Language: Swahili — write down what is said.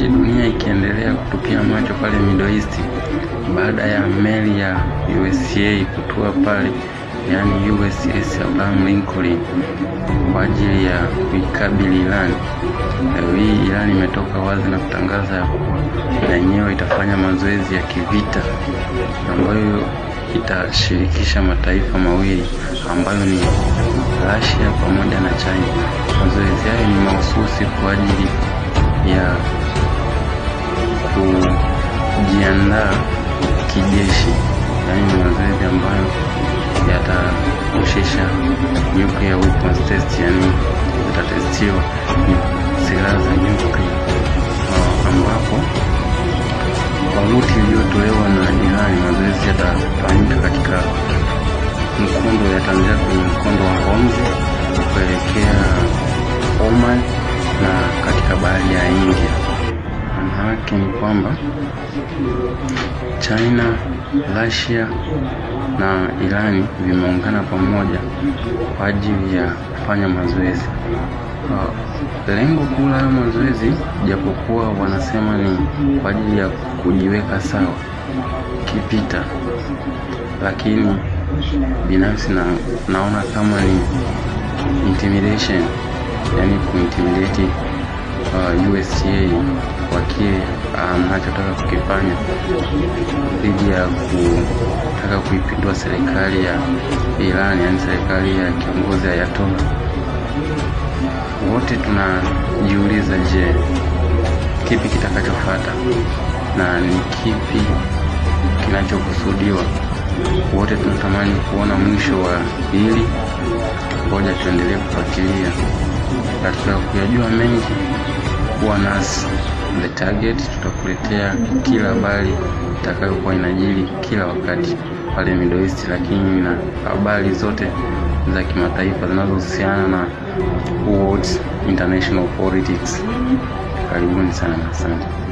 wakati dunia ikiendelea kutupia macho pale Middle East baada ya meli ya USA kutua pale, yani USS Abraham Lincoln, kwa ajili ya kuikabili Iran. Leo hii Iran imetoka wazi na kutangaza ya kuwa yenyewe itafanya mazoezi ya kivita ambayo itashirikisha mataifa mawili ambayo ni Russia pamoja na China. Mazoezi hayo ni mahususi kwa ajili ya kujiandaa kijeshi, yaani ni mazoezi ambayo yatahusisha nuclear weapons test, yani zitatestiwa silaha za nuclear, ambapo baruti iliyotolewa na Iran. Mazoezi yatafanyika katika yataanzia kwenye mkondo wa Hormuz kuelekea Oman na katika bahari ya India. Maana yake ni kwamba China, Russia na Iran vimeungana pamoja kwa ajili ya kufanya mazoezi. Lengo kuu la mazoezi, japokuwa wanasema ni kwa ajili ya kujiweka sawa kivita, lakini binafsi naona kama ni intimidation, yani kuintimidate USA kwa kile anachotaka kukifanya dhidi ya kutaka kuipindua serikali ya Iran, yani serikali ya kiongozi Ayatollah. Wote tunajiuliza, je, kipi kitakachofuata na ni kipi kinachokusudiwa? Wote tunatamani kuona mwisho wa hili. Ngoja tuendelee kufuatilia katika kuyajua mengi. Kuwa nasi The Target, tutakuletea kila habari itakayokuwa inajiri kila wakati pale Middle East, lakini na habari zote za kimataifa zinazohusiana na world international politics. Karibuni sana, asante.